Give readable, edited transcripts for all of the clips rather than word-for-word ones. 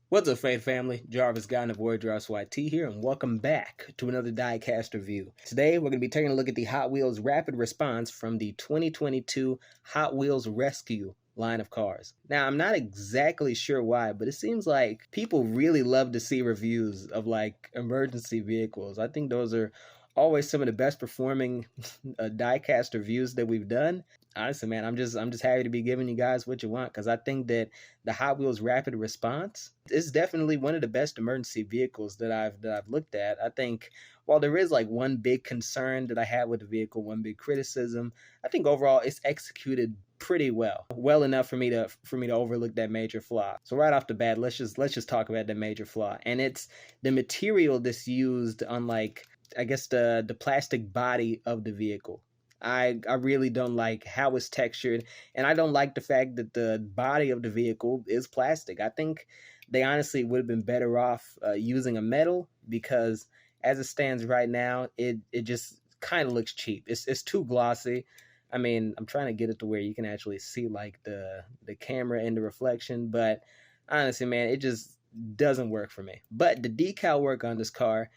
What's up, Faith family? Jarvis Guy and the Void Jarvis YT here, and welcome back to another Diecast review. Today, we're going to be taking a look at the Hot Wheels Rapid Response from the 2022 Hot Wheels Rescue line of cars. Now, I'm not exactly sure why, but it seems like people really love to see reviews of like emergency vehicles. I think those are always some of the best performing diecast reviews that we've done. Honestly, man, I'm just happy to be giving you guys what you want, because I think that the Hot Wheels Rapid Response is definitely one of the best emergency vehicles that I've looked at. I think while there is like one big concern that I had with the vehicle, one big criticism, I think overall it's executed pretty well enough for me to overlook that major flaw. So right off the bat, let's just talk about that major flaw, and it's the material that's used on, like, I guess the plastic body of the vehicle. I really don't like how it's textured, and I don't like the fact that the body of the vehicle is plastic. I think they honestly would have been better off using a metal, because as it stands right now, it just kind of looks cheap. It's too glossy. I mean, I'm trying to get it to where you can actually see like the camera and the reflection, but honestly, man, it just doesn't work for me. But the decal work on this car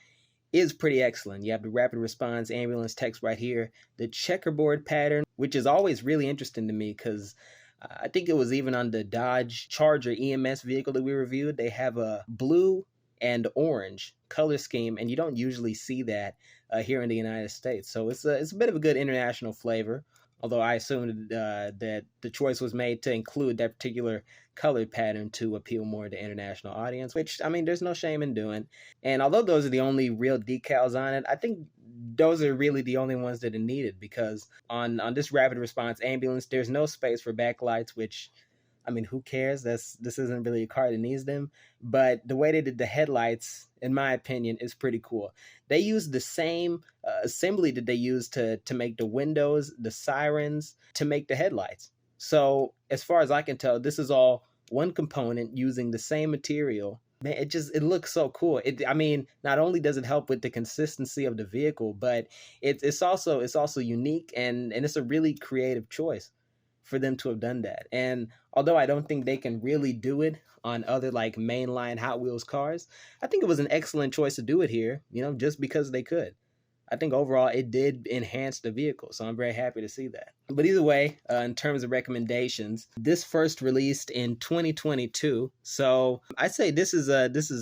is pretty excellent. You have the rapid response ambulance text right here, the checkerboard pattern, which is always really interesting to me, because I think it was even on the Dodge Charger EMS vehicle that we reviewed. They have a blue and orange color scheme, and you don't usually see that here in the United States. So it's a bit of a good international flavor. Although I assumed that the choice was made to include that particular color pattern to appeal more to the international audience, which, I mean, there's no shame in doing. And although those are the only real decals on it, I think those are really the only ones that are needed, because on this rapid response ambulance, there's no space for backlights, which, I mean, who cares? This isn't really a car that needs them. But the way they did the headlights, in my opinion, is pretty cool. They used the same assembly that they used to make the windows, the sirens, to make the headlights. So as far as I can tell, this is all one component using the same material. Man, it looks so cool. I mean, not only does it help with the consistency of the vehicle, but it's also unique, and it's a really creative choice for them to have done that. And although I don't think they can really do it on other like mainline Hot Wheels cars, I think it was an excellent choice to do it here, just because they could. I think overall it did enhance the vehicle, so I'm very happy to see that. But either way, in terms of recommendations, this first released in 2022, so I say this is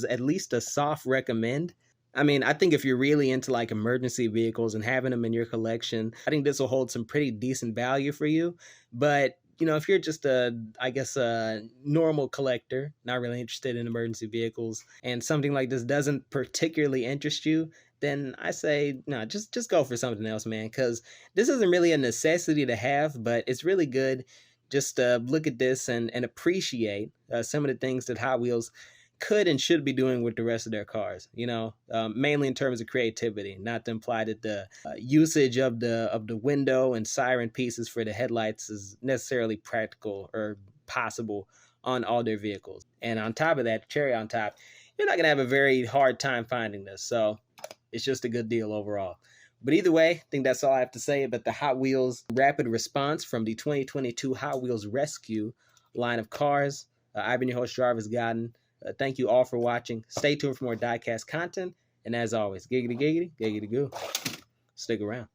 at least a soft recommend. I mean, I think if you're really into like emergency vehicles and having them in your collection, I think this will hold some pretty decent value for you. But if you're just a normal collector, not really interested in emergency vehicles, and something like this doesn't particularly interest you, then I say, no, just go for something else, man, because this isn't really a necessity to have, but it's really good just to look at this and appreciate some of the things that Hot Wheels could and should be doing with the rest of their cars, mainly in terms of creativity, not to imply that the usage of the window and siren pieces for the headlights is necessarily practical or possible on all their vehicles. And on top of that, cherry on top, you're not going to have a very hard time finding this. So it's just a good deal overall. But either way, I think that's all I have to say about the Hot Wheels Rapid Response from the 2022 Hot Wheels Rescue line of cars. I've been your host, Jarvis Godden. Thank you all for watching. Stay tuned for more diecast content. And as always, giggity giggity, giggity goo. Stick around.